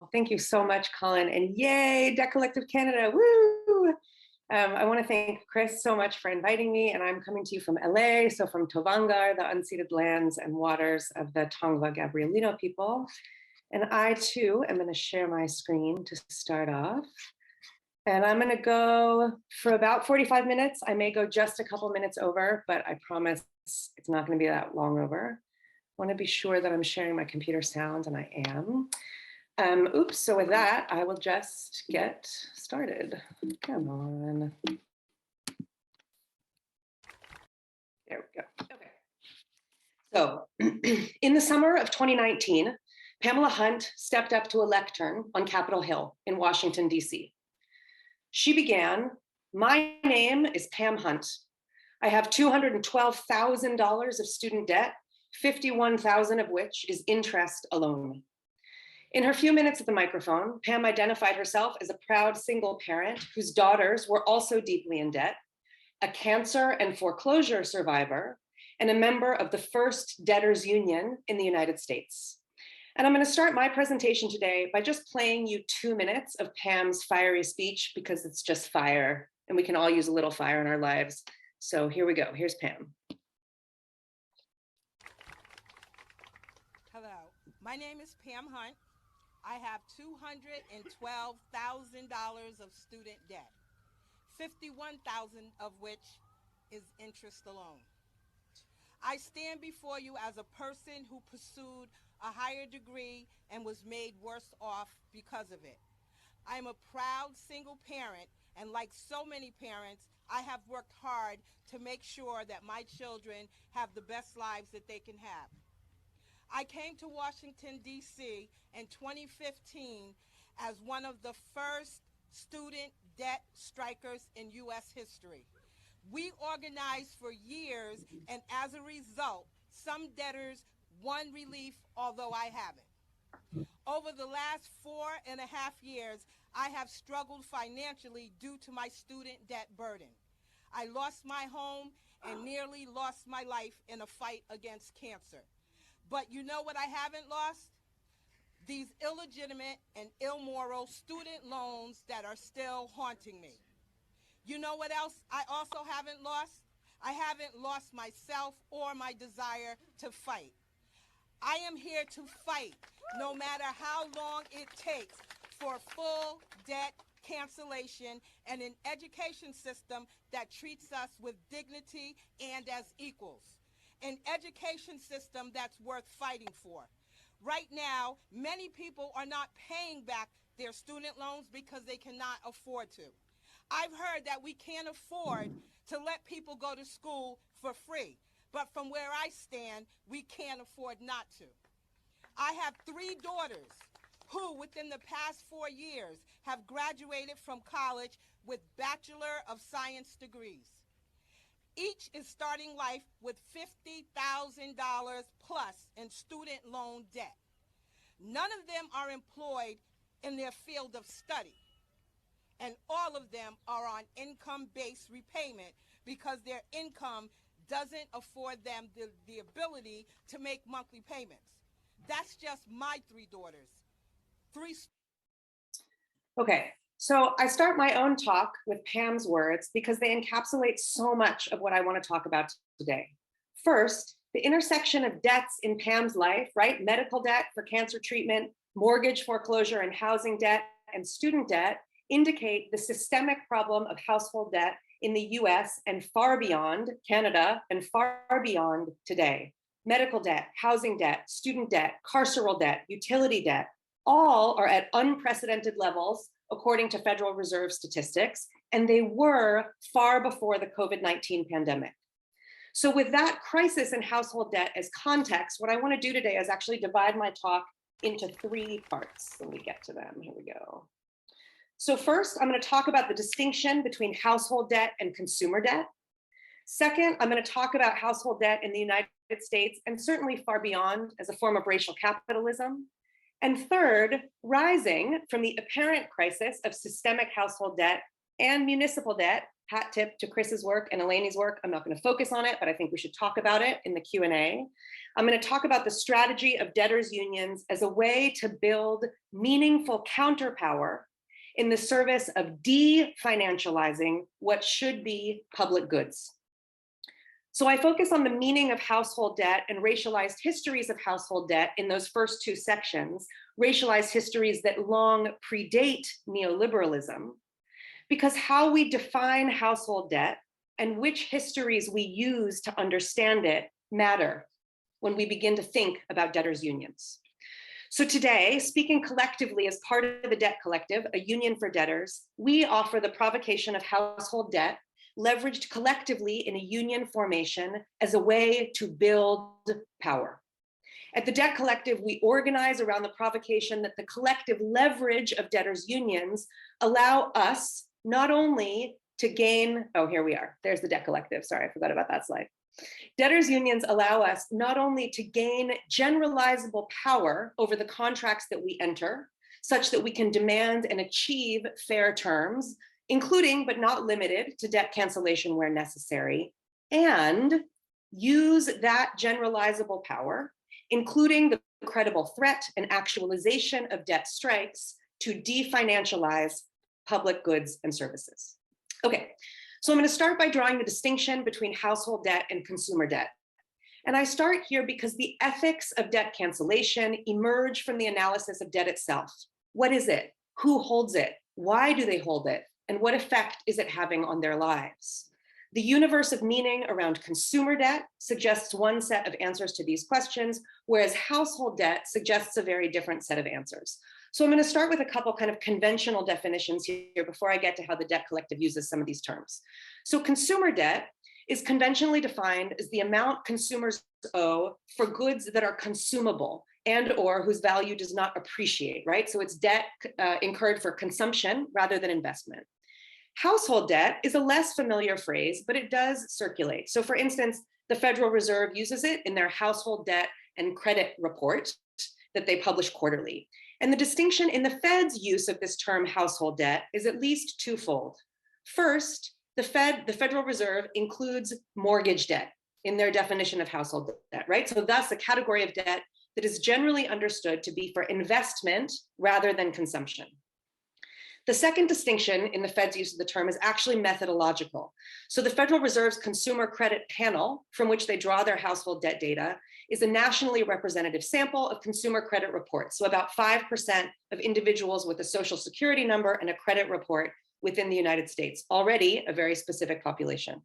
Well, thank you so much, Colin, and yay, Debt Collective Canada, woo! I want to thank Chris so much for inviting me, and I'm coming to you from LA, so from Tovangar, the unceded lands and waters of the Tongva Gabrielino people. And I too am going to share my screen to start off. And I'm going to go for about 45 minutes. I may go just a couple minutes over, but I promise it's not going to be that long over. I want to be sure that I'm sharing my computer sound, and I am. Oops, so with that, I will just get started. Come on. There we go. Okay. So in the summer of 2019, Pamela Hunt stepped up to a lectern on Capitol Hill in Washington, D.C. She began, "My name is Pam Hunt. I have $212,000 of student debt, $51,000 of which is interest alone." In her few minutes at the microphone, Pam identified herself as a proud single parent whose daughters were also deeply in debt, a cancer and foreclosure survivor, and a member of the first debtors union in the United States. And I'm going to start my presentation today by just playing you 2 minutes of Pam's fiery speech, because it's just fire, and we can all use a little fire in our lives. So here we go. Here's Pam. Hello, my name is Pam Hunt. I have $212,000 of student debt, $51,000 of which is interest alone. I stand before you as a person who pursued a higher degree and was made worse off because of it. I am a proud single parent, and like so many parents, I have worked hard to make sure that my children have the best lives that they can have. I came to Washington, D.C. in 2015 as one of the first student debt strikers in U.S. history. We organized for years, and as a result, some debtors won relief, although I haven't. Over the last 4.5 years, I have struggled financially due to my student debt burden. I lost my home and nearly lost my life in a fight against cancer. But you know what I haven't lost? These illegitimate and immoral student loans that are still haunting me. You know what else I also haven't lost? I haven't lost myself or my desire to fight. I am here to fight, no matter how long it takes, for full debt cancellation and an education system that treats us with dignity and as equals. An education system that's worth fighting for. Right now, many people are not paying back their student loans because they cannot afford to. I've heard that we can't afford to let people go to school for free, but from where I stand, we can't afford not to. I have 3 daughters who, within the past 4 years, have graduated from college with Bachelor of Science degrees. Each is starting life with $50,000 plus in student loan debt. None of them are employed in their field of study, and all of them are on income-based repayment because their income doesn't afford them the ability to make monthly payments. That's just my 3 daughters. Okay. So I start my own talk with Pam's words because they encapsulate so much of what I want to talk about today. First, the intersection of debts in Pam's life, right? Medical debt for cancer treatment, mortgage foreclosure and housing debt, and student debt indicate the systemic problem of household debt in the US and far beyond Canada and far beyond today. Medical debt, housing debt, student debt, carceral debt, utility debt, all are at unprecedented levels according to Federal Reserve statistics, and they were far before the COVID-19 pandemic. So with that crisis in household debt as context, what I want to do today is actually divide my talk into 3 parts. Let me get to them. Here we go. So first, I'm going to talk about the distinction between household debt and consumer debt. Second, I'm going to talk about household debt in the United States and certainly far beyond as a form of racial capitalism. And third, rising from the apparent crisis of systemic household debt and municipal debt hat tip to Chris's work and Eleni's work. I'm not going to focus on it, but I think we should talk about it in the Q&A. I'm going to talk about the strategy of debtors' unions as a way to build meaningful counterpower in the service of definancializing what should be public goods. So I focus on the meaning of household debt and racialized histories of household debt in those first two sections, racialized histories that long predate neoliberalism, because how we define household debt and which histories we use to understand it matter when we begin to think about debtors' unions. So today, speaking collectively as part of the Debt Collective, a union for debtors, we offer the provocation of household debt leveraged collectively in a union formation as a way to build power. At the Debt Collective, we organize around the provocation that the collective leverage of debtors' unions allow us not only to gain, oh, here we are, there's the Debt Collective, sorry, I forgot about that slide. Debtors' unions allow us not only to gain generalizable power over the contracts that we enter, such that we can demand and achieve fair terms, including but not limited to debt cancellation where necessary, and use that generalizable power, including the credible threat and actualization of debt strikes, to definancialize public goods and services. Okay, so I'm going to start by drawing the distinction between household debt and consumer debt. And I start here because the ethics of debt cancellation emerge from the analysis of debt itself. What is it? Who holds it? Why do they hold it? And what effect is it having on their lives? The universe of meaning around consumer debt suggests one set of answers to these questions, whereas household debt suggests a very different set of answers. So I'm going to start with a couple kind of conventional definitions here before I get to how the Debt Collective uses some of these terms. So consumer debt is conventionally defined as the amount consumers owe for goods that are consumable and or whose value does not appreciate, right? So it's debt incurred for consumption rather than investment. Household debt is a less familiar phrase, but it does circulate. So for instance, the Federal Reserve uses it in their household debt and credit report that they publish quarterly. And the distinction in the Fed's use of this term household debt is at least twofold. First, the Federal Reserve includes mortgage debt in their definition of household debt, right? So thus a category of debt that is generally understood to be for investment rather than consumption. The second distinction in the Fed's use of the term is actually methodological. So the Federal Reserve's Consumer Credit Panel, from which they draw their household debt data, is a nationally representative sample of consumer credit reports. So about 5% of individuals with a social security number and a credit report within the United States, already a very specific population.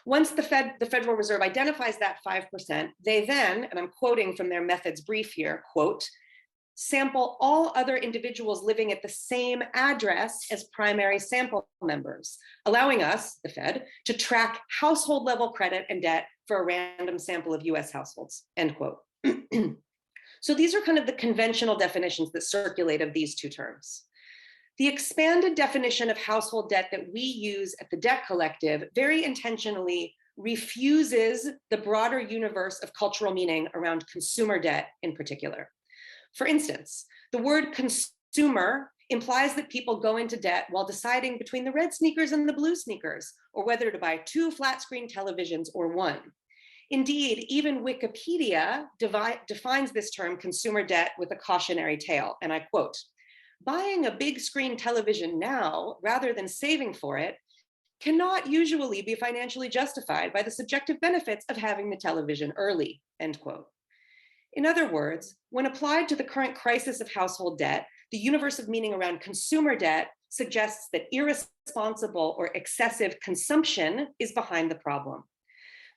Once the Federal Reserve identifies that 5%, they then, and I'm quoting from their methods brief here, quote, sample all other individuals living at the same address as primary sample members, allowing us, the Fed, to track household level credit and debt for a random sample of US households, end quote. So these are kind of the conventional definitions that circulate of these two terms. The expanded definition of household debt that we use at the Debt Collective very intentionally refuses the broader universe of cultural meaning around consumer debt in particular. For instance, the word consumer implies that people go into debt while deciding between the red sneakers and the blue sneakers, or whether to buy 2 flat screen televisions or 1. Indeed, even Wikipedia defines this term consumer debt with a cautionary tale, and I quote, buying a big screen television now rather than saving for it cannot usually be financially justified by the subjective benefits of having the television early, end quote. In other words, when applied to the current crisis of household debt, the universe of meaning around consumer debt suggests that irresponsible or excessive consumption is behind the problem.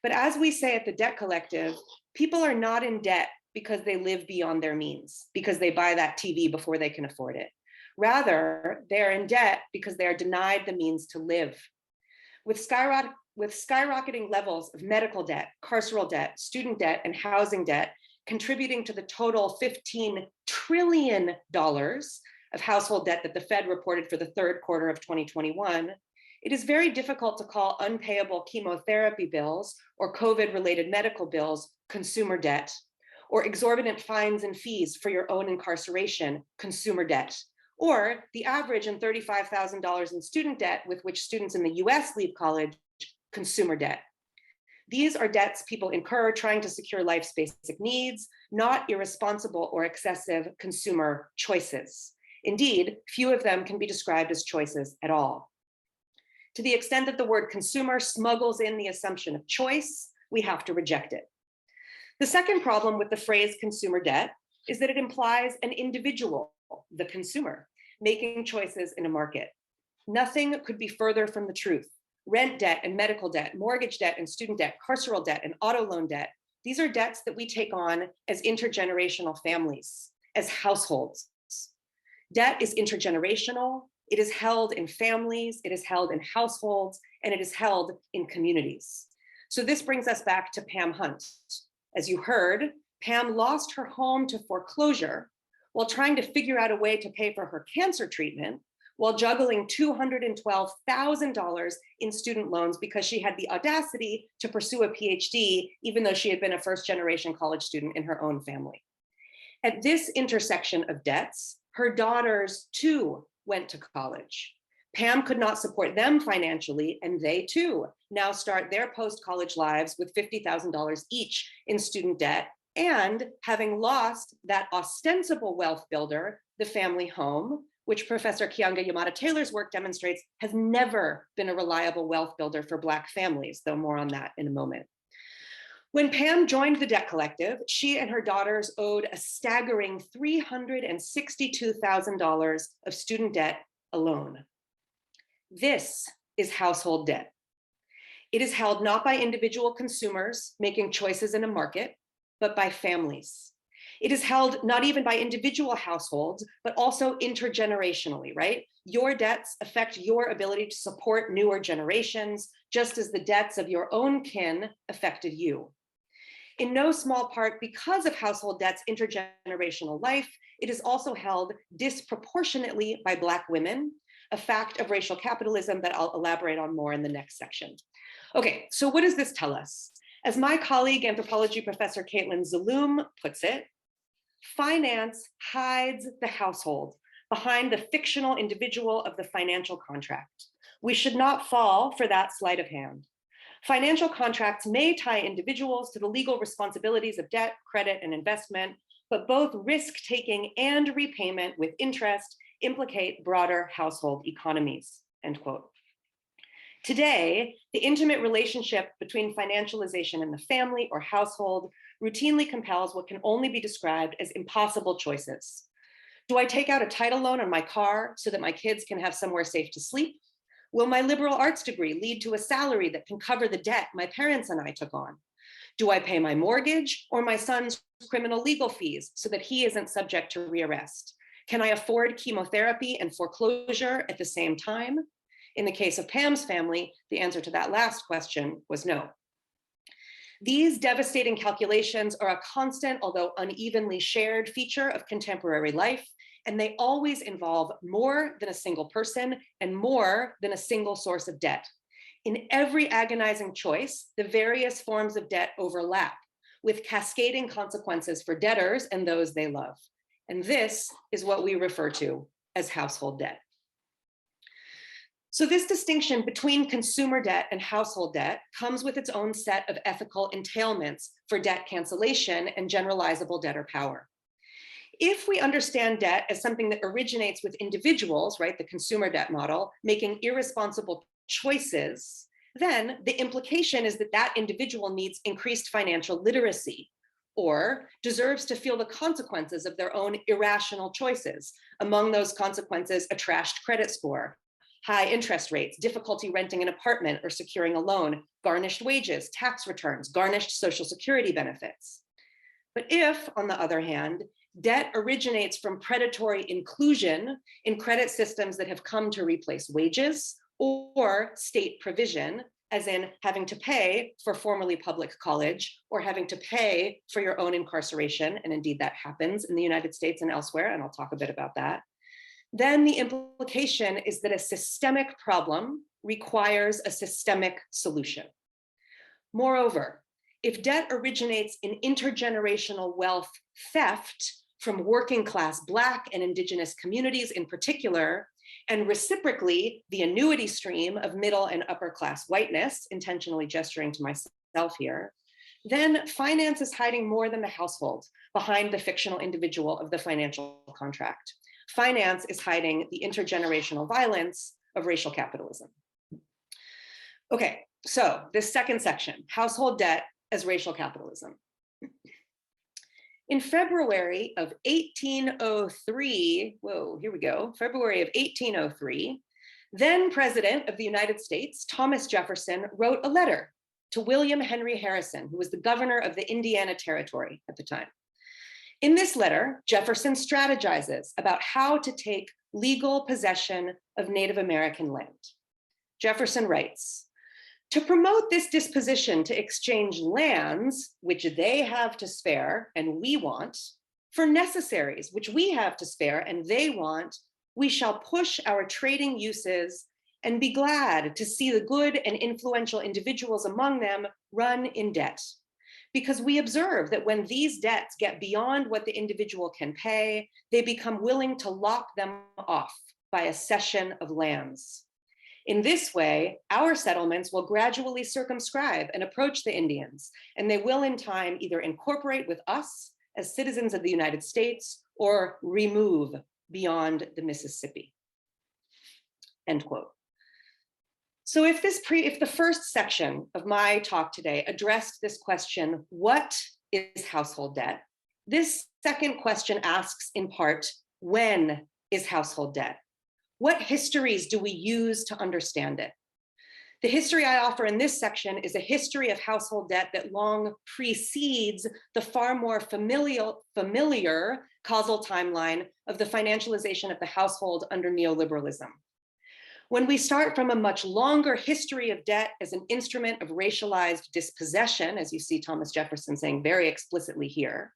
But as we say at the Debt Collective, people are not in debt because they live beyond their means, because they buy that TV before they can afford it. Rather, they are in debt because they are denied the means to live. With skyrocketing levels of medical debt, carceral debt, student debt, and housing debt, contributing to the total $15 trillion of household debt that the Fed reported for the third quarter of 2021, it is very difficult to call unpayable chemotherapy bills or COVID-related medical bills consumer debt, or exorbitant fines and fees for your own incarceration consumer debt, or the average in $35,000 in student debt with which students in the US leave college, consumer debt. These are debts people incur trying to secure life's basic needs, not irresponsible or excessive consumer choices. Indeed, few of them can be described as choices at all. To the extent that the word consumer smuggles in the assumption of choice, we have to reject it. The second problem with the phrase consumer debt is that it implies an individual, the consumer, making choices in a market. Nothing could be further from the truth. Rent debt and medical debt, mortgage debt and student debt, carceral debt and auto loan debt, these are debts that we take on as intergenerational families, as households. Debt is intergenerational. It is held in families, it is held in households, and it is held in communities. So this brings us back to Pam Hunt. As you heard, Pam lost her home to foreclosure while trying to figure out a way to pay for her cancer treatment, while juggling $212,000 in student loans because she had the audacity to pursue a PhD, even though she had been a first-generation college student in her own family. At this intersection of debts, her daughters too went to college. Pam could not support them financially, and they too now start their post-college lives with $50,000 each in student debt, and having lost that ostensible wealth builder, the family home, which Professor Kianga-Yamada Taylor's work demonstrates has never been a reliable wealth builder for Black families, though more on that in a moment. When Pam joined the Debt Collective, she and her daughters owed a staggering $362,000 of student debt alone. This is household debt. It is held not by individual consumers making choices in a market, but by families. It is held not even by individual households, but also intergenerationally, right? Your debts affect your ability to support newer generations, just as the debts of your own kin affected you. In no small part, because of household debt's intergenerational life, it is also held disproportionately by Black women, a fact of racial capitalism that I'll elaborate on more in the next section. Okay, so what does this tell us? As my colleague, anthropology professor Caitlin Zaloom puts it, finance hides the household behind the fictional individual of the financial contract. We should not fall for that sleight of hand. Financial contracts may tie individuals to the legal responsibilities of debt, credit, and investment, but both risk-taking and repayment with interest implicate broader household economies, end quote. Today, the intimate relationship between financialization and the family or household routinely compels what can only be described as impossible choices. Do I take out a title loan on my car so that my kids can have somewhere safe to sleep? Will my liberal arts degree lead to a salary that can cover the debt my parents and I took on? Do I pay my mortgage or my son's criminal legal fees so that he isn't subject to rearrest? Can I afford chemotherapy and foreclosure at the same time? In the case of Pam's family, the answer to that last question was no. These devastating calculations are a constant, although unevenly shared feature of contemporary life, and they always involve more than a single person and more than a single source of debt. In every agonizing choice, the various forms of debt overlap, with cascading consequences for debtors and those they love. And this is what we refer to as household debt. So this distinction between consumer debt and household debt comes with its own set of ethical entailments for debt cancellation and generalizable debtor power. If we understand debt as something that originates with individuals, right, the consumer debt model, making irresponsible choices, then the implication is that that individual needs increased financial literacy or deserves to feel the consequences of their own irrational choices. Among those consequences, a trashed credit score, high interest rates, difficulty renting an apartment or securing a loan, garnished wages, tax returns, garnished Social Security benefits. But if, on the other hand, debt originates from predatory inclusion in credit systems that have come to replace wages or state provision, as in having to pay for formerly public college or having to pay for your own incarceration, and indeed that happens in the United States and elsewhere, and I'll talk a bit about that, then the implication is that a systemic problem requires a systemic solution. Moreover, if debt originates in intergenerational wealth theft from working class Black and Indigenous communities in particular, and reciprocally, the annuity stream of middle and upper class whiteness, intentionally gesturing to myself here, then finance is hiding more than the household behind the fictional individual of the financial contract. Finance is hiding the intergenerational violence of racial capitalism. Okay, so this second section, household debt as racial capitalism. In February of 1803, whoa, here we go, February of 1803, then President of the United States, Thomas Jefferson, wrote a letter to William Henry Harrison, who was the governor of the Indiana Territory at the time. In this letter, Jefferson strategizes about how to take legal possession of Native American land. Jefferson writes, to promote this disposition to exchange lands, which they have to spare and we want, for necessaries, which we have to spare and they want, we shall push our trading uses and be glad to see the good and influential individuals among them run in debt. Because we observe that when these debts get beyond what the individual can pay, they become willing to lock them off by a cession of lands. In this way, our settlements will gradually circumscribe and approach the Indians, and they will in time either incorporate with us as citizens of the United States or remove beyond the Mississippi, end quote. So if the first section of my talk today addressed this question, what is household debt? This second question asks in part, when is household debt? What histories do we use to understand it? The history I offer in this section is a history of household debt that long precedes the far more familiar causal timeline of the financialization of the household under neoliberalism. When we start from a much longer history of debt as an instrument of racialized dispossession, as you see Thomas Jefferson saying very explicitly here,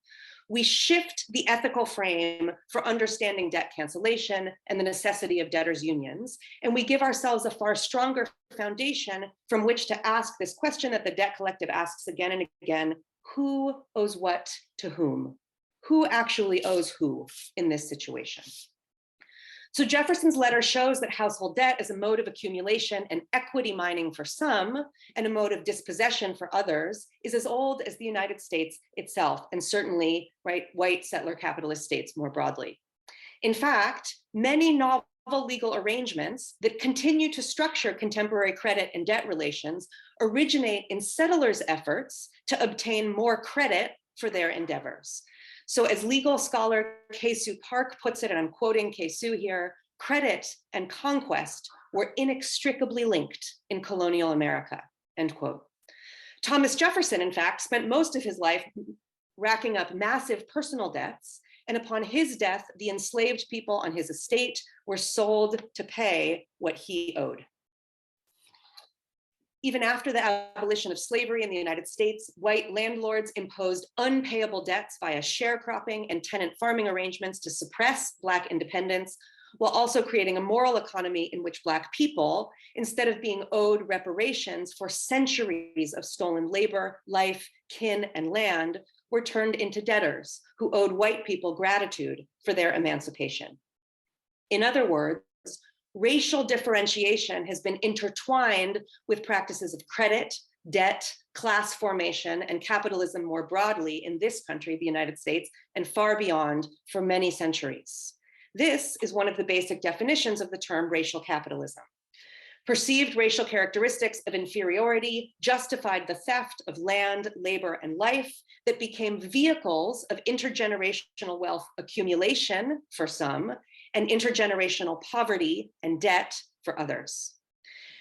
we shift the ethical frame for understanding debt cancellation and the necessity of debtors' unions, and we give ourselves a far stronger foundation from which to ask this question that the debt collective asks again and again: who owes what to whom? Who actually owes who in this situation? So Jefferson's letter shows that household debt is a mode of accumulation and equity mining for some, and a mode of dispossession for others, is as old as the United States itself, and certainly, right, white settler capitalist states more broadly. In fact, many novel legal arrangements that continue to structure contemporary credit and debt relations originate in settlers' efforts to obtain more credit for their endeavors. So as legal scholar Kay-Sue Park puts it, and I'm quoting Kay-Sue here, credit and conquest were inextricably linked in colonial America, end quote. Thomas Jefferson, in fact, spent most of his life racking up massive personal debts, and upon his death, the enslaved people on his estate were sold to pay what he owed. Even after the abolition of slavery in the United States, white landlords imposed unpayable debts via sharecropping and tenant farming arrangements to suppress Black independence, while also creating a moral economy in which Black people, instead of being owed reparations for centuries of stolen labor, life, kin, and land, were turned into debtors who owed white people gratitude for their emancipation. In other words, racial differentiation has been intertwined with practices of credit, debt, class formation, and capitalism more broadly in this country, the United States, and far beyond for many centuries. This is one of the basic definitions of the term racial capitalism. Perceived racial characteristics of inferiority justified the theft of land, labor, and life that became vehicles of intergenerational wealth accumulation for some, and intergenerational poverty and debt for others.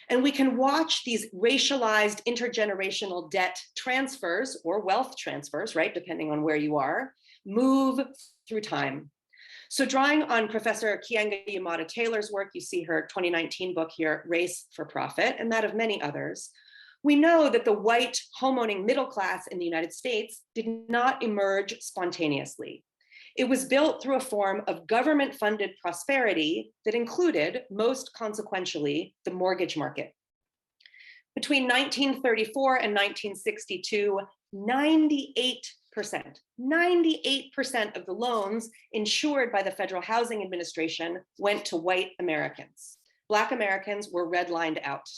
And we can watch these racialized intergenerational debt transfers or wealth transfers, right, depending on where you are, move through time. So drawing on Professor Keeanga-Yamada Taylor's work, you see her 2019 book here, Race for Profit, and that of many others, we know that the white homeowning middle class in the United States did not emerge spontaneously. It was built through a form of government-funded prosperity that included, most consequentially, the mortgage market. Between 1934 and 1962, 98% 98% of the loans insured by the Federal Housing Administration went to white Americans. Black Americans were redlined out.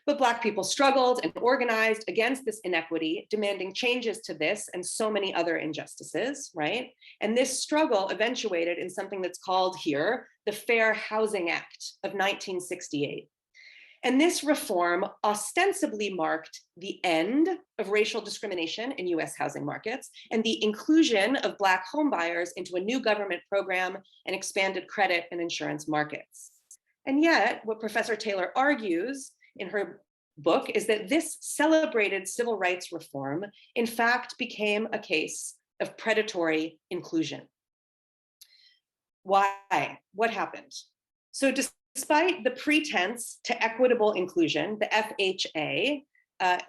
But Black people struggled and organized against this inequity, demanding changes to this and so many other injustices, right? And this struggle eventuated in something that's called here the Fair Housing Act of 1968. And this reform ostensibly marked the end of racial discrimination in US housing markets and the inclusion of Black homebuyers into a new government program and expanded credit and insurance markets. And yet, what Professor Taylor argues in her book is that this celebrated civil rights reform, in fact, became a case of predatory inclusion. Why? What happened? So despite the pretense to equitable inclusion, the FHA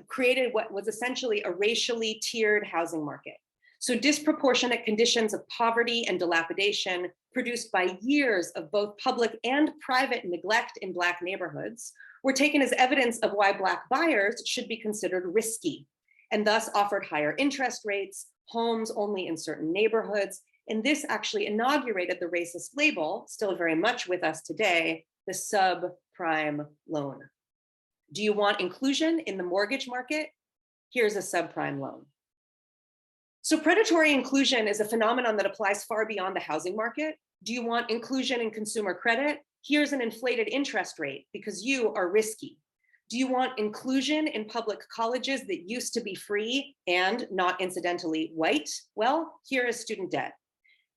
created what was essentially a racially tiered housing market. So disproportionate conditions of poverty and dilapidation produced by years of both public and private neglect in Black neighborhoods were taken as evidence of why Black buyers should be considered risky and thus offered higher interest rates, homes only in certain neighborhoods. And this actually inaugurated the racist label, still very much with us today, the subprime loan. Do you want inclusion in the mortgage market? Here's a subprime loan. So predatory inclusion is a phenomenon that applies far beyond the housing market. Do you want inclusion in consumer credit? Here's an inflated interest rate because you are risky. Do you want inclusion in public colleges that used to be free and not incidentally white? Well, here is student debt.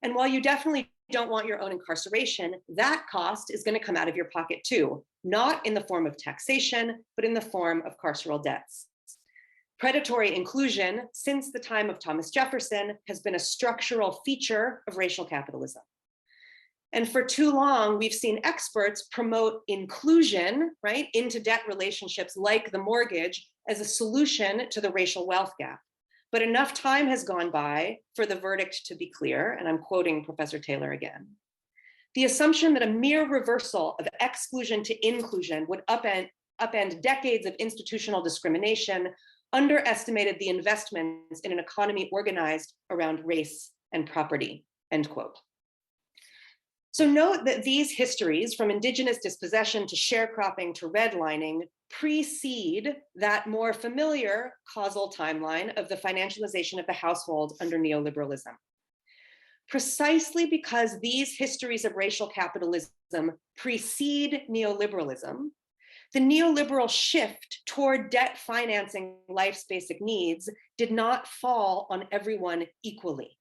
And while you definitely don't want your own incarceration, that cost is going to come out of your pocket too, not in the form of taxation, but in the form of carceral debts. Predatory inclusion, since the time of Thomas Jefferson, has been a structural feature of racial capitalism. And for too long, we've seen experts promote inclusion, right, into debt relationships like the mortgage as a solution to the racial wealth gap. But enough time has gone by for the verdict to be clear, and I'm quoting Professor Taylor again. The assumption that a mere reversal of exclusion to inclusion would upend decades of institutional discrimination underestimated the investments in an economy organized around race and property, end quote. So note that these histories, from indigenous dispossession to sharecropping to redlining, precede that more familiar causal timeline of the financialization of the household under neoliberalism. Precisely because these histories of racial capitalism precede neoliberalism, the neoliberal shift toward debt financing life's basic needs did not fall on everyone equally.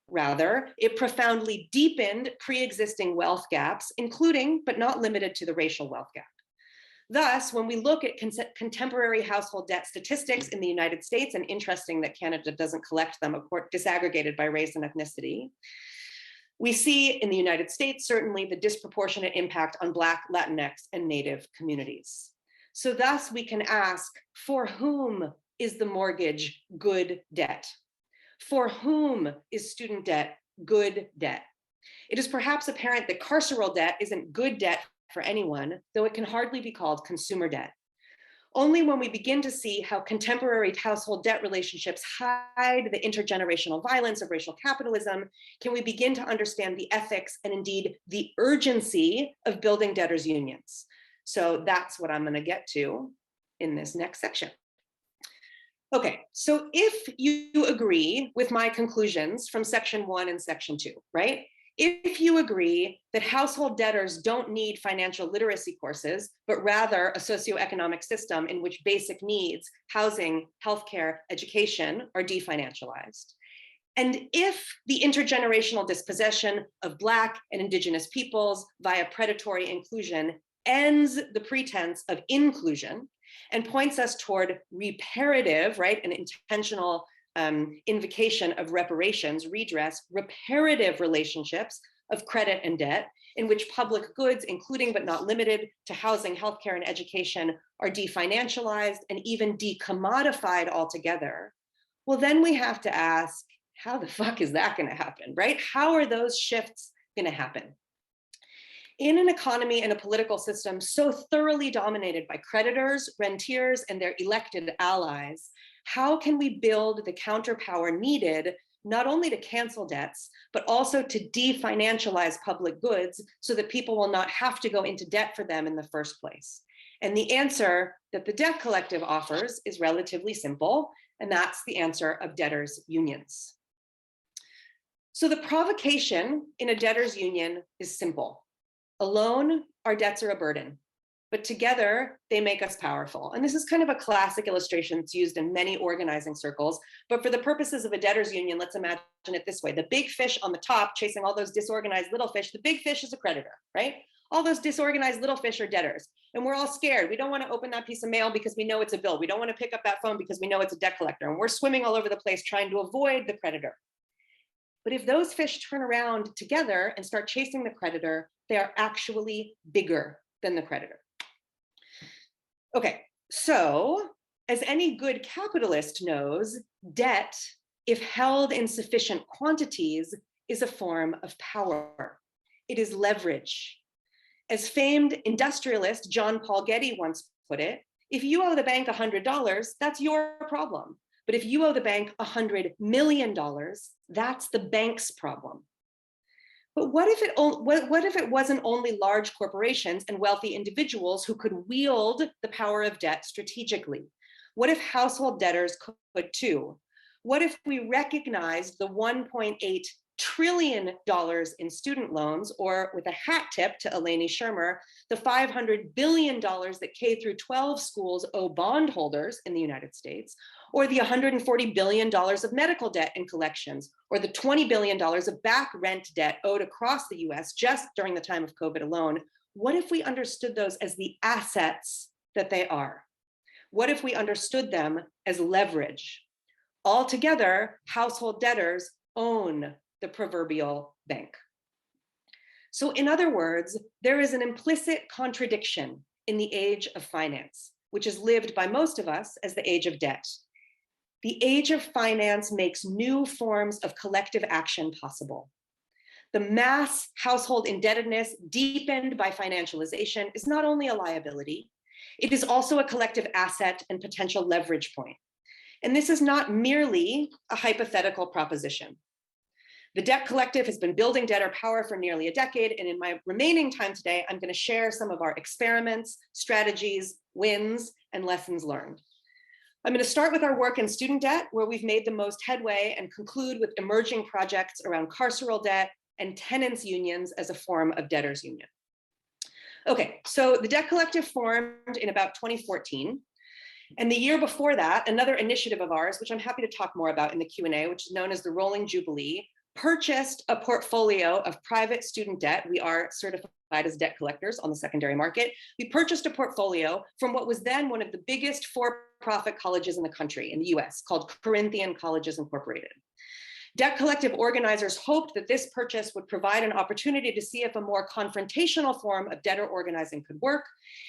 Rather, it profoundly deepened pre-existing wealth gaps, including, but not limited to, the racial wealth gap. Thus, when we look at contemporary household debt statistics in the United States, and interesting that Canada doesn't collect them, of course, disaggregated by race and ethnicity, we see in the United States, certainly, the disproportionate impact on Black, Latinx, and Native communities. So thus, we can ask, for whom is the mortgage good debt? For whom is student debt good debt? It is perhaps apparent that carceral debt isn't good debt for anyone, though it can hardly be called consumer debt. Only when we begin to see how contemporary household debt relationships hide the intergenerational violence of racial capitalism can we begin to understand the ethics and indeed the urgency of building debtors' unions. So that's what I'm going to get to in this next section. Okay, so if you agree with my conclusions from section 1 and section 2, right? If you agree that household debtors don't need financial literacy courses, but rather a socioeconomic system in which basic needs, housing, healthcare, education are definancialized, and if the intergenerational dispossession of Black and Indigenous peoples via predatory inclusion ends the pretense of inclusion and points us toward reparative, right, an intentional invocation of reparations, redress, reparative relationships of credit and debt, in which public goods, including but not limited to housing, healthcare, and education, are definancialized and even decommodified altogether, well, then we have to ask, how the fuck is that going to happen, right? How are those shifts going to happen? In an economy and a political system so thoroughly dominated by creditors, rentiers, and their elected allies, How can we build the counterpower needed not only to cancel debts, but also to definancialize public goods so that people will not have to go into debt for them in the first place? And the answer that the Debt Collective offers is relatively simple, and that's the answer of debtors' unions. So the provocation in a debtors' union is simple. Alone, our debts are a burden, but together they make us powerful. And this is kind of a classic illustration that's used in many organizing circles, but for the purposes of a debtors' union, let's imagine it this way. The big fish on the top chasing all those disorganized little fish, the big fish is a creditor, right? All those disorganized little fish are debtors. And we're all scared. We don't want to open that piece of mail because we know it's a bill. We don't want to pick up that phone because we know it's a debt collector. And we're swimming all over the place trying to avoid the creditor. But if those fish turn around together and start chasing the creditor, they are actually bigger than the creditor. Okay, so as any good capitalist knows, debt, if held in sufficient quantities, is a form of power. It is leverage. As famed industrialist John Paul Getty once put it, if you owe the bank $100, that's your problem. But if you owe the bank $100 million, that's the bank's problem. But what if it wasn't only large corporations and wealthy individuals who could wield the power of debt strategically? What if household debtors could too? What if we recognized the $1.8 trillion in student loans, or with a hat tip to Eleni Shermer, the $500 billion that K-12 schools owe bondholders in the United States, or the $140 billion of medical debt and collections, or the $20 billion of back rent debt owed across the US just during the time of COVID alone? What if we understood those as the assets that they are? What if we understood them as leverage? Altogether, household debtors own the proverbial bank. So in other words, there is an implicit contradiction in the age of finance, which is lived by most of us as the age of debt. The age of finance makes new forms of collective action possible. The mass household indebtedness deepened by financialization is not only a liability, it is also a collective asset and potential leverage point. And this is not merely a hypothetical proposition. The Debt Collective has been building debtor power for nearly a decade, and in my remaining time today, I'm going to share some of our experiments, strategies, wins, and lessons learned. I'm going to start with our work in student debt, where we've made the most headway, and conclude with emerging projects around carceral debt and tenants unions as a form of debtors union. Okay, so the Debt Collective formed in about 2014. And the year before that, another initiative of ours, which I'm happy to talk more about in the Q&A, which is known as the Rolling Jubilee, purchased a portfolio of private student debt. We are certified as debt collectors on the secondary market. We purchased a portfolio from what was then one of the biggest for-profit colleges in the country, in the US, called Corinthian Colleges Incorporated. Debt Collective organizers hoped that this purchase would provide an opportunity to see if a more confrontational form of debtor organizing could work,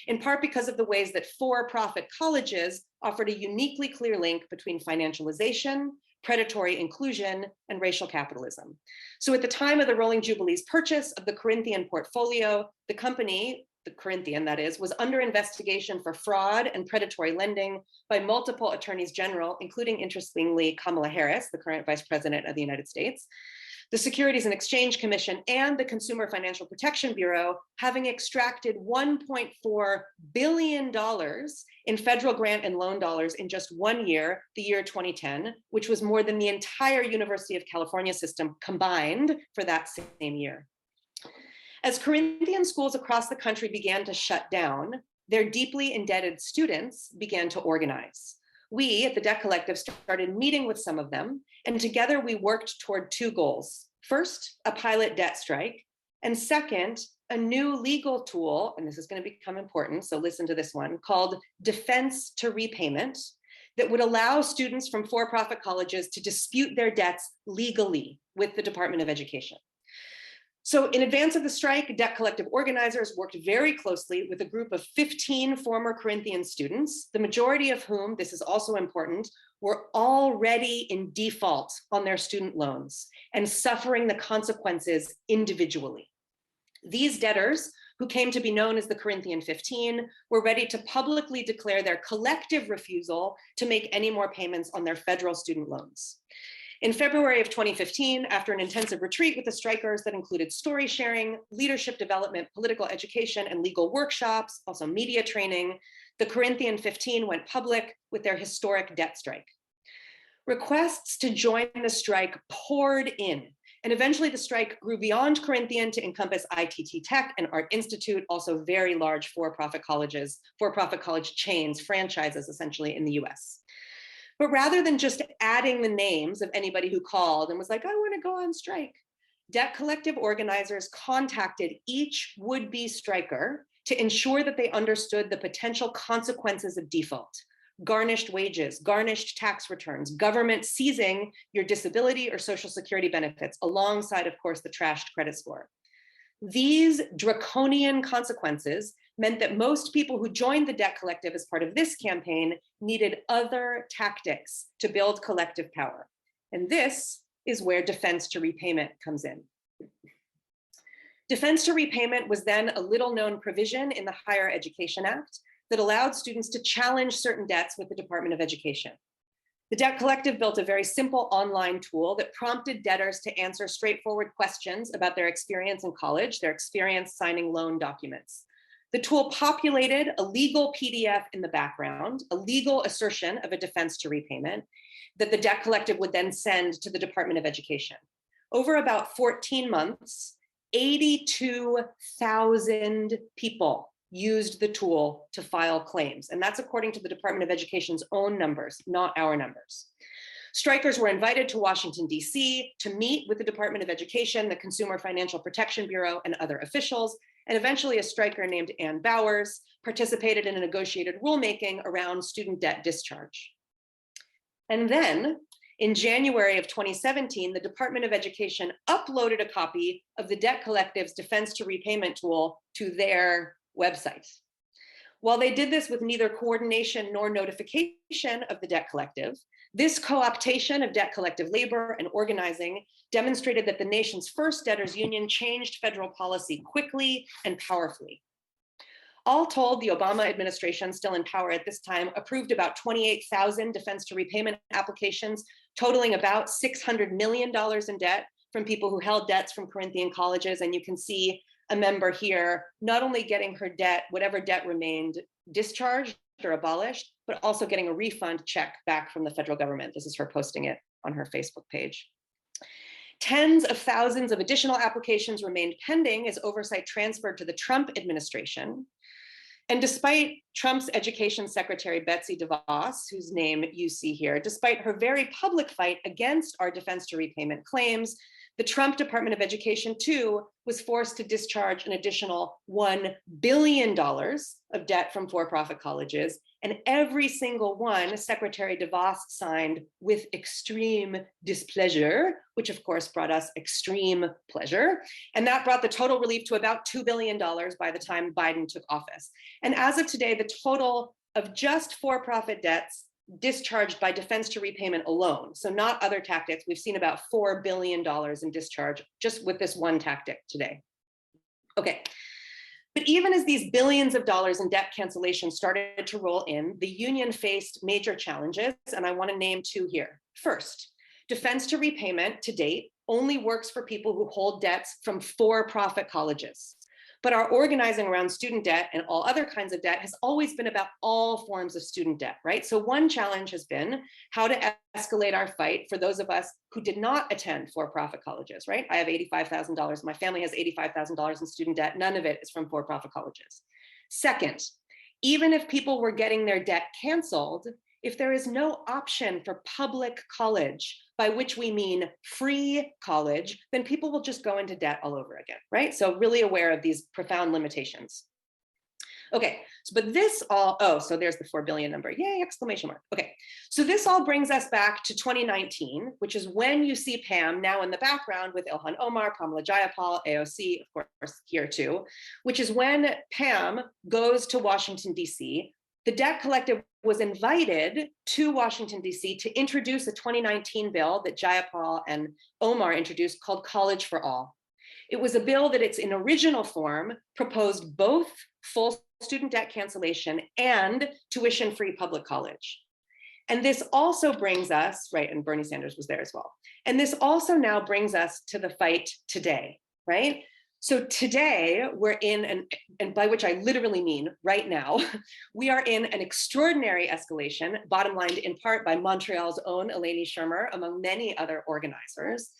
in part because of the ways that for-profit colleges offered a uniquely clear link between financialization, predatory inclusion, and racial capitalism. So at the time of the Rolling Jubilee's purchase of the Corinthian portfolio, the company, the Corinthian that is, was under investigation for fraud and predatory lending by multiple attorneys general, including, interestingly, Kamala Harris, the current Vice President of the United States, the Securities and Exchange Commission, and the Consumer Financial Protection Bureau, having extracted $1.4 billion in federal grant and loan dollars in just 1 year, the year 2010, which was more than the entire University of California system combined for that same year. As Corinthian schools across the country began to shut down, their deeply indebted students began to organize. We at the Debt Collective started meeting with some of them, and together we worked toward two goals. First, a pilot debt strike, and second, a new legal tool, and this is going to become important, so listen to this one, called defense to repayment, that would allow students from for-profit colleges to dispute their debts legally with the Department of Education. So in advance of the strike, Debt Collective organizers worked very closely with a group of 15 former Corinthian students, the majority of whom, this is also important, were already in default on their student loans and suffering the consequences individually. These debtors who came to be known as the Corinthian 15, were ready to publicly declare their collective refusal to make any more payments on their federal student loans. In February of 2015, after an intensive retreat with the strikers that included story sharing, leadership development, political education, and legal workshops, also media training, the Corinthian 15 went public with their historic debt strike. Requests to join the strike poured in, and eventually the strike grew beyond Corinthian to encompass ITT Tech and Art Institute, also very large for-profit colleges, for-profit college chains, franchises essentially in the US. But rather than just adding the names of anybody who called and was like, I want to go on strike, debt collective organizers contacted each would-be striker to ensure that they understood the potential consequences of default: garnished wages, garnished tax returns, government seizing your disability or social security benefits, alongside, of course, the trashed credit score. These draconian consequences meant that most people who joined the debt collective as part of this campaign needed other tactics to build collective power. And this is where defense to repayment comes in. Defense to repayment was then a little-known provision in the Higher Education Act that allowed students to challenge certain debts with the Department of Education. The debt collective built a very simple online tool that prompted debtors to answer straightforward questions about their experience in college, their experience signing loan documents. The tool populated a legal PDF in the background, a legal assertion of a defense to repayment that the debt collective would then send to the Department of Education. Over about 14 months, 82,000 people used the tool to file claims. And that's according to the Department of Education's own numbers, not our numbers. Strikers were invited to Washington, D.C. to meet with the Department of Education, the Consumer Financial Protection Bureau, and other officials. And eventually a striker named Ann Bowers participated in a negotiated rulemaking around student debt discharge. And then in January of 2017, the Department of Education uploaded a copy of the debt collective's defense to repayment tool to their website. While they did this with neither coordination nor notification of the debt collective, this co-optation of debt collective labor and organizing demonstrated that the nation's first debtors union changed federal policy quickly and powerfully. All told, the Obama administration, still in power at this time, approved about 28,000 defense to repayment applications, totaling about $600 million in debt from people who held debts from Corinthian colleges. And you can see a member here, not only getting her debt, whatever debt remained, discharged or abolished, but also getting a refund check back from the federal government. This is her posting it on her Facebook page. Tens of thousands of additional applications remained pending as oversight transferred to the Trump administration. And despite Trump's education secretary, Betsy DeVos, whose name you see here, despite her very public fight against our defense to repayment claims, the Trump Department of Education, too, was forced to discharge an additional $1 billion of debt from for-profit colleges, and every single one Secretary DeVos signed with extreme displeasure, which of course brought us extreme pleasure. And that brought the total relief to about $2 billion by the time Biden took office. And as of today, the total of just for-profit debts discharged by defense to repayment alone, so not other tactics, we've seen about $4 billion in discharge just with this one tactic today. Okay, but even as these billions of dollars in debt cancellation started to roll in, the union faced major challenges, and I want to name two here. First, defense to repayment to date only works for people who hold debts from for-profit colleges. But our organizing around student debt and all other kinds of debt has always been about all forms of student debt, right? So one challenge has been how to escalate our fight for those of us who did not attend for-profit colleges, right? I have $85,000, my family has $85,000 in student debt, none of it is from for-profit colleges. Second, even if people were getting their debt canceled, if there is no option for public college, by which we mean free college, then people will just go into debt all over again, right? So really aware of these profound limitations. Okay, but this all, oh, so there's the 4 billion number, yay, exclamation mark. Okay, so this all brings us back to 2019, which is when you see Pam now in the background with Ilhan Omar, Pamela Jayapal, AOC, of course, here too, which is when Pam goes to Washington, DC. The debt collective was invited to Washington, D.C. to introduce a 2019 bill that Jayapal and Omar introduced called College for All. It was a bill that its in original form proposed both full student debt cancellation and tuition-free public college. And this also brings us, right, and Bernie Sanders was there as well. And this also now brings us to the fight today, right? So today we're in and by which I literally mean right now, we are in an extraordinary escalation, bottom lined in part by Montreal's own Eleni Shermer, among many other organizers.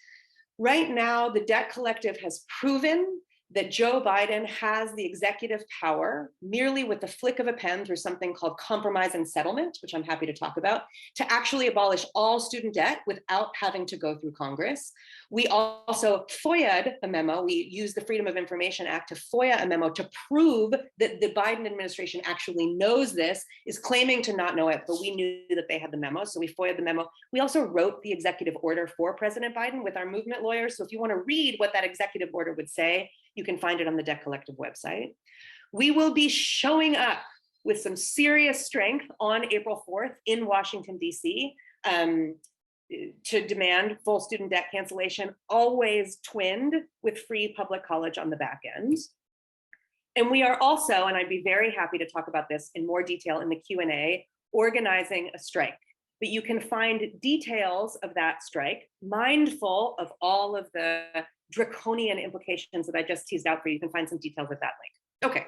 Right now, the Debt Collective has proven that Joe Biden has the executive power, merely with the flick of a pen through something called compromise and settlement, which I'm happy to talk about, to actually abolish all student debt without having to go through Congress. We also FOIA'd a memo. We used the Freedom of Information Act to FOIA a memo to prove that the Biden administration actually knows this, is claiming to not know it, but we knew that they had the memo, so we FOIA'd the memo. We also wrote the executive order for President Biden with our movement lawyers, so if you want to read what that executive order would say, you can find it on the Debt Collective website. We will be showing up with some serious strength on April 4th in Washington, D.C. To demand full student debt cancellation, always twinned with free public college on the back end. And we are also, and I'd be very happy to talk about this in more detail in the Q&A, organizing a strike. But you can find details of that strike, mindful of all of the draconian implications that I just teased out for you. You can find some details at that link. Okay.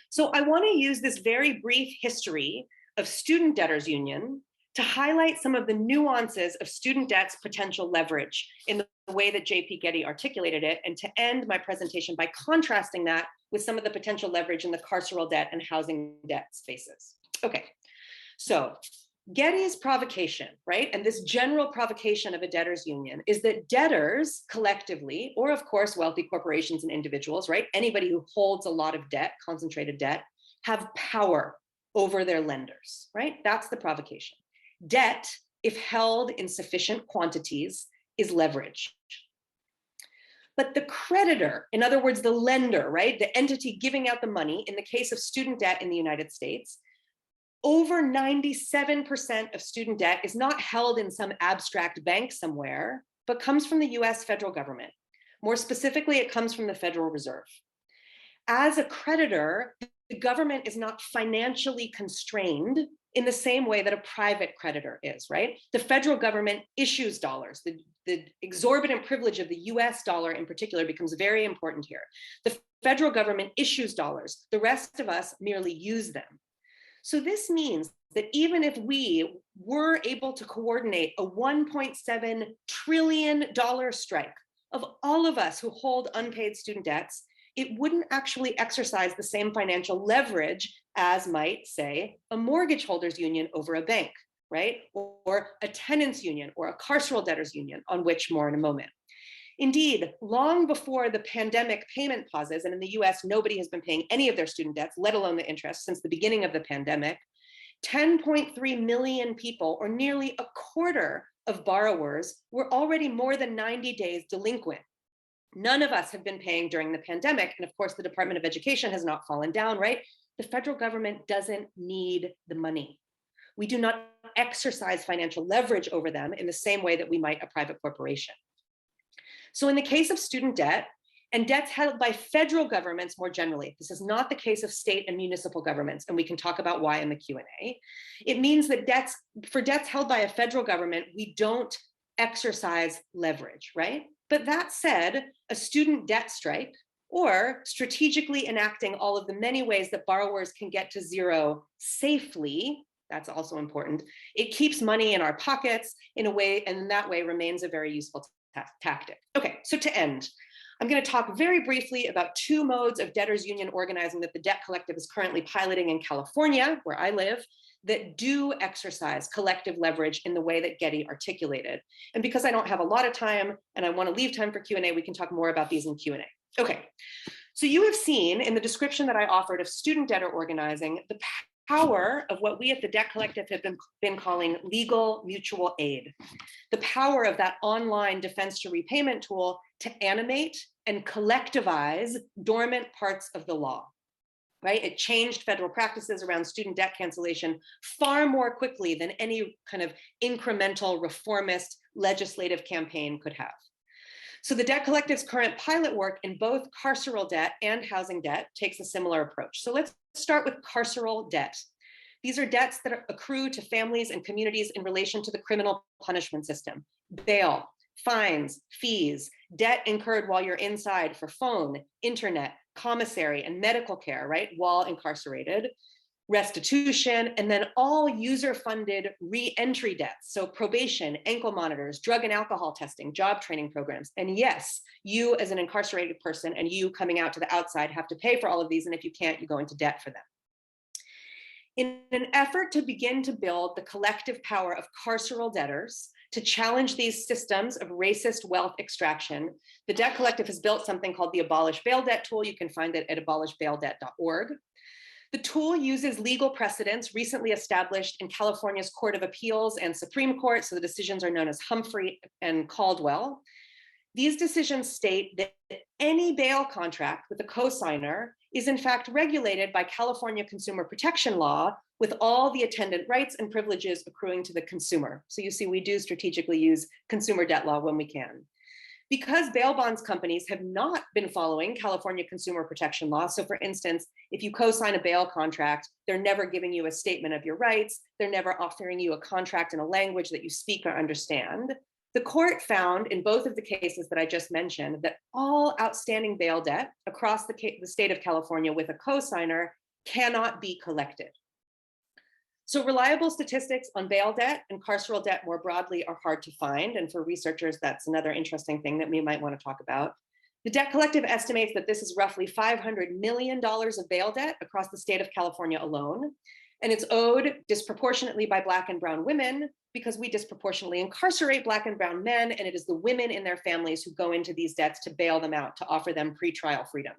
So I want to use this very brief history of Student Debtors Union to highlight some of the nuances of student debt's potential leverage in the way that JP Getty articulated it, and to end my presentation by contrasting that with some of the potential leverage in the carceral debt and housing debt spaces. Okay, so Getty's provocation, right, and this general provocation of a debtors union is that debtors collectively, or of course wealthy corporations and individuals, right, anybody who holds a lot of debt, concentrated debt, have power over their lenders, right? That's the provocation. Debt, if held in sufficient quantities, is leverage. But the creditor, in other words, the lender, right, the entity giving out the money, in the case of student debt in the United States, over 97% of student debt is not held in some abstract bank somewhere, but comes from the US federal government. More specifically, it comes from the Federal Reserve. As a creditor, the government is not financially constrained in the same way that a private creditor is, right? The federal government issues dollars. The exorbitant privilege of the US dollar in particular becomes very important here. The federal government issues dollars. The rest of us merely use them. So this means that even if we were able to coordinate a $1.7 trillion strike of all of us who hold unpaid student debts, it wouldn't actually exercise the same financial leverage as might, say, a mortgage holders union over a bank, right? Or a tenants union or a carceral debtors union, on which more in a moment. Indeed, long before the pandemic payment pauses, and in the US, nobody has been paying any of their student debts, let alone the interest, since the beginning of the pandemic, 10.3 million people, or nearly a quarter of borrowers, were already more than 90 days delinquent. None of us have been paying during the pandemic, and of course, the Department of Education has not fallen down, right? The federal government doesn't need the money. We do not exercise financial leverage over them in the same way that we might a private corporation. So in the case of student debt, and debts held by federal governments more generally, this is not the case of state and municipal governments, and we can talk about why in the Q&A. It means that for debts held by a federal government, we don't exercise leverage, right? But that said, a student debt strike, or strategically enacting all of the many ways that borrowers can get to zero safely, that's also important. It keeps money in our pockets in a way, and in that way remains a very useful tactic. Okay, so to end, I'm going to talk very briefly about two modes of debtors union organizing that the Debt Collective is currently piloting in California, where I live, that do exercise collective leverage in the way that Getty articulated. And because I don't have a lot of time and I want to leave time for Q&A, we can talk more about these in Q&A. Okay, so you have seen in the description that I offered of student debtor organizing, the power of what we at the Debt Collective have been calling legal mutual aid. The power of that online defense to repayment tool to animate and collectivize dormant parts of the law, right? It changed federal practices around student debt cancellation far more quickly than any kind of incremental reformist legislative campaign could have. So the Debt Collective's current pilot work in both carceral debt and housing debt takes a similar approach. So let's start with carceral debt. These are debts that accrue to families and communities in relation to the criminal punishment system: bail, fines, fees, debt incurred while you're inside for phone, internet, commissary, and medical care, right, while incarcerated, restitution, and then all user-funded re-entry debts. So probation, ankle monitors, drug and alcohol testing, job training programs. And yes, you as an incarcerated person and you coming out to the outside have to pay for all of these. And if you can't, you go into debt for them. In an effort to begin to build the collective power of carceral debtors to challenge these systems of racist wealth extraction, the Debt Collective has built something called the Abolish Bail Debt tool. You can find it at abolishbaildebt.org. The tool uses legal precedents recently established in California's Court of Appeals and Supreme Court. So the decisions are known as Humphrey and Caldwell. These decisions state that any bail contract with a cosigner is in fact regulated by California consumer protection law, with all the attendant rights and privileges accruing to the consumer. So you see, we do strategically use consumer debt law when we can. Because bail bonds companies have not been following California consumer protection law, so for instance, if you co-sign a bail contract, they're never giving you a statement of your rights, they're never offering you a contract in a language that you speak or understand. The court found in both of the cases that I just mentioned that all outstanding bail debt across the state of California with a co-signer cannot be collected. So reliable statistics on bail debt and carceral debt more broadly are hard to find. And for researchers, that's another interesting thing that we might want to talk about. The Debt Collective estimates that this is roughly $500 million of bail debt across the state of California alone. And it's owed disproportionately by Black and brown women because we disproportionately incarcerate Black and brown men, and it is the women in their families who go into these debts to bail them out, to offer them pretrial freedom.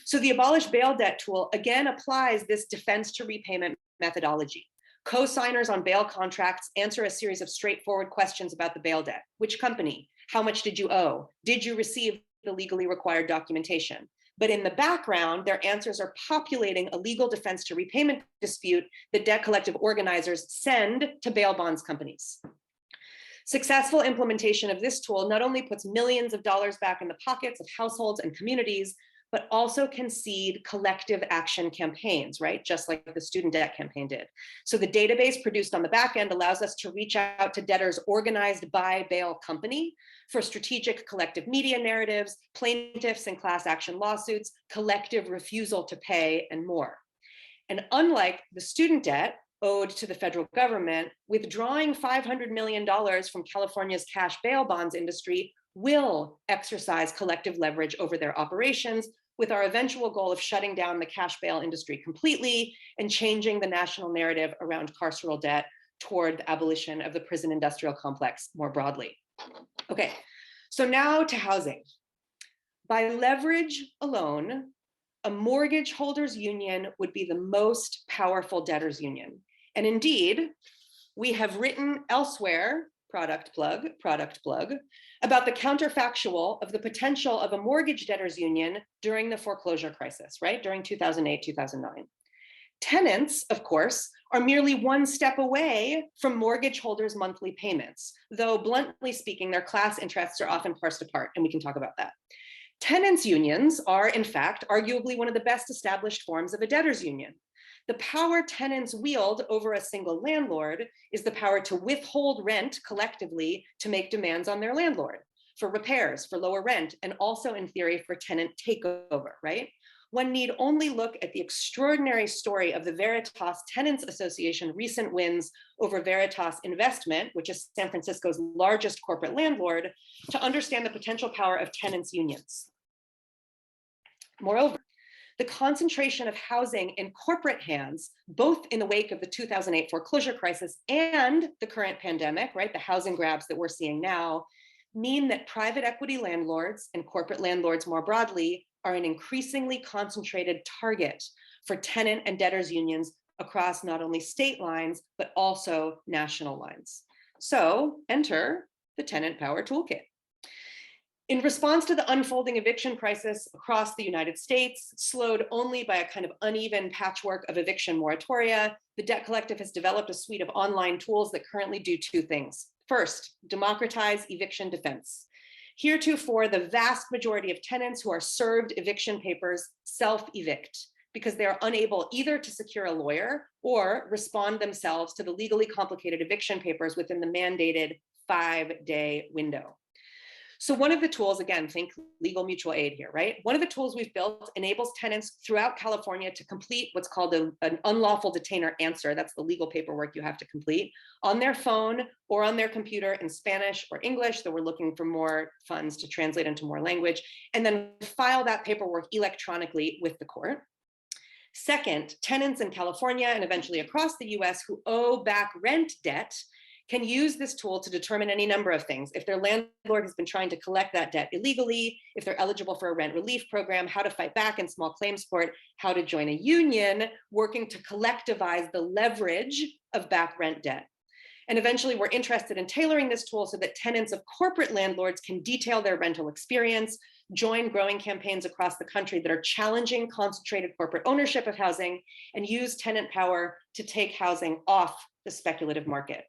So the Abolish Bail Debt tool again applies this defense to repayment methodology. Co-signers on bail contracts answer a series of straightforward questions about the bail debt. Which company? How much did you owe? Did you receive the legally required documentation? But in the background, their answers are populating a legal defense to repayment dispute that Debt Collective organizers send to bail bonds companies. Successful implementation of this tool not only puts millions of dollars back in the pockets of households and communities, but also can seed collective action campaigns, right? Just like the student debt campaign did. So the database produced on the back end allows us to reach out to debtors organized by bail company for strategic collective media narratives, plaintiffs and class action lawsuits, collective refusal to pay, and more. And unlike the student debt owed to the federal government, withdrawing $500 million from California's cash bail bonds industry will exercise collective leverage over their operations, with our eventual goal of shutting down the cash bail industry completely and changing the national narrative around carceral debt toward the abolition of the prison industrial complex more broadly. Okay, so now to housing. By leverage alone, a mortgage holders union would be the most powerful debtors union. And indeed, we have written elsewhere, product plug, about the counterfactual of the potential of a mortgage debtors union during the foreclosure crisis, right? During 2008, 2009. Tenants, of course, are merely one step away from mortgage holders' monthly payments, though bluntly speaking, their class interests are often parsed apart, and we can talk about that. Tenants unions are, in fact, arguably one of the best established forms of a debtors union. The power tenants wield over a single landlord is the power to withhold rent collectively to make demands on their landlord for repairs, for lower rent, and also in theory for tenant takeover, right? One need only look at the extraordinary story of the Veritas Tenants Association recent wins over Veritas Investment, which is San Francisco's largest corporate landlord, to understand the potential power of tenants unions. Moreover, the concentration of housing in corporate hands, both in the wake of the 2008 foreclosure crisis and the current pandemic, right, the housing grabs that we're seeing now, mean that private equity landlords and corporate landlords more broadly are an increasingly concentrated target for tenant and debtors unions across not only state lines, but also national lines. So enter the Tenant Power Toolkit. In response to the unfolding eviction crisis across the United States, slowed only by a kind of uneven patchwork of eviction moratoria, the Debt Collective has developed a suite of online tools that currently do two things. First, democratize eviction defense. Heretofore, the vast majority of tenants who are served eviction papers self-evict because they are unable either to secure a lawyer or respond themselves to the legally complicated eviction papers within the mandated 5-day window. So one of the tools, again, think legal mutual aid here, right? One of the tools we've built enables tenants throughout California to complete what's called an unlawful detainer answer. That's the legal paperwork you have to complete on their phone or on their computer in Spanish or English. So we're looking for more funds to translate into more language, and then file that paperwork electronically with the court. Second, tenants in California and eventually across the US who owe back rent debt can use this tool to determine any number of things. If their landlord has been trying to collect that debt illegally, if they're eligible for a rent relief program, how to fight back in small claims court, how to join a union, working to collectivize the leverage of back rent debt. And eventually we're interested in tailoring this tool so that tenants of corporate landlords can detail their rental experience, join growing campaigns across the country that are challenging concentrated corporate ownership of housing, and use tenant power to take housing off the speculative market.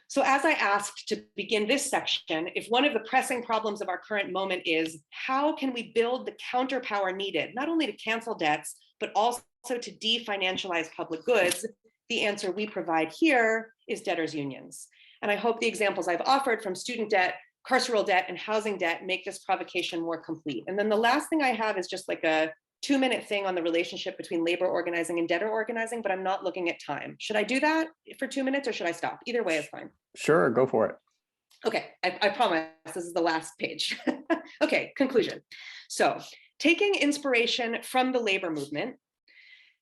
So as I asked to begin this section, if one of the pressing problems of our current moment is how can we build the counterpower needed, not only to cancel debts, but also to definancialize public goods, the answer we provide here is debtors' unions. And I hope the examples I've offered from student debt, carceral debt, and housing debt make this provocation more complete. And then the last thing I have is just like a 2-minute thing on the relationship between labor organizing and debtor organizing, but I'm not looking at time. Should I do that for 2 minutes or should I stop? Either way is fine. Sure, go for it. Okay, I promise this is the last page. Okay, conclusion. So taking inspiration from the labor movement,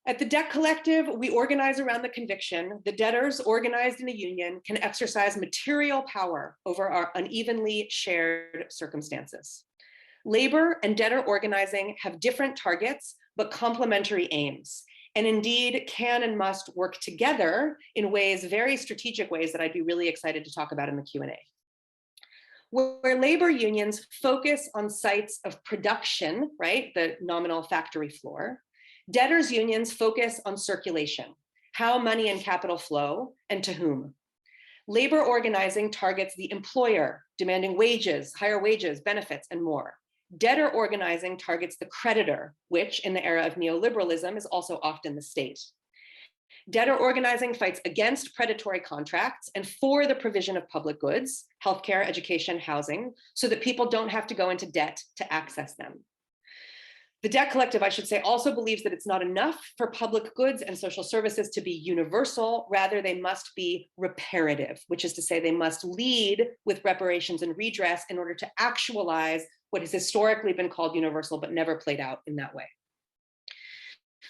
at the Debt Collective, we organize around the conviction the debtors organized in a union can exercise material power over our unevenly shared circumstances. Labor and debtor organizing have different targets, but complementary aims, and indeed can and must work together in ways, very strategic ways that I'd be really excited to talk about in the Q&A. Where labor unions focus on sites of production, right, the nominal factory floor, debtors unions focus on circulation, how money and capital flow, and to whom. Labor organizing targets the employer, demanding wages, higher wages, benefits, and more. Debtor organizing targets the creditor, which in the era of neoliberalism is also often the state. Debtor organizing fights against predatory contracts and for the provision of public goods, healthcare, education, housing, so that people don't have to go into debt to access them. The Debt Collective, I should say, also believes that it's not enough for public goods and social services to be universal. Rather, they must be reparative, which is to say they must lead with reparations and redress in order to actualize what has historically been called universal, but never played out in that way.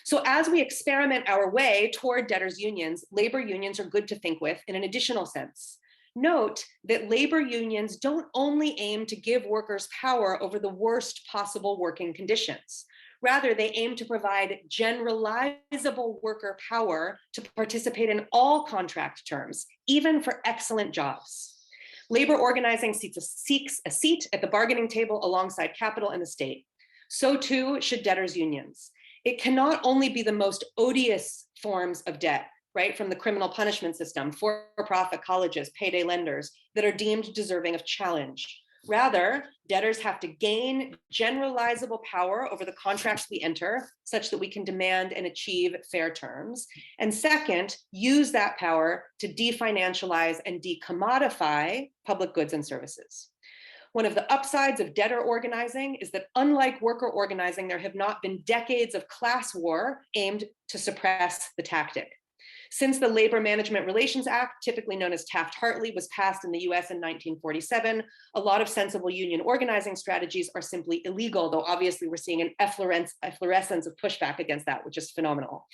So as we experiment our way toward debtors' unions, labor unions are good to think with in an additional sense. Note that labor unions don't only aim to give workers power over the worst possible working conditions. Rather, they aim to provide generalizable worker power to participate in all contract terms, even for excellent jobs. Labor organizing seeks a seat at the bargaining table alongside capital and the state. So too should debtors' unions. It cannot only be the most odious forms of debt, right, from the criminal punishment system, for-profit colleges, payday lenders, that are deemed deserving of challenge. Rather, debtors have to gain generalizable power over the contracts we enter, such that we can demand and achieve fair terms. And second, use that power to definancialize and decommodify public goods and services. One of the upsides of debtor organizing is that unlike worker organizing, there have not been decades of class war aimed to suppress the tactic. Since the Labor Management Relations Act, typically known as Taft-Hartley, was passed in the US in 1947, a lot of sensible union organizing strategies are simply illegal, though obviously we're seeing an efflorescence of pushback against that, which is phenomenal.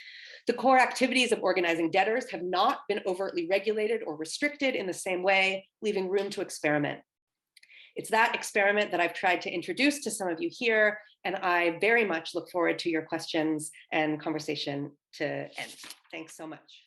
The core activities of organizing debtors have not been overtly regulated or restricted in the same way, leaving room to experiment. It's that experiment that I've tried to introduce to some of you here, and I very much look forward to your questions and conversation to end. Thanks so much.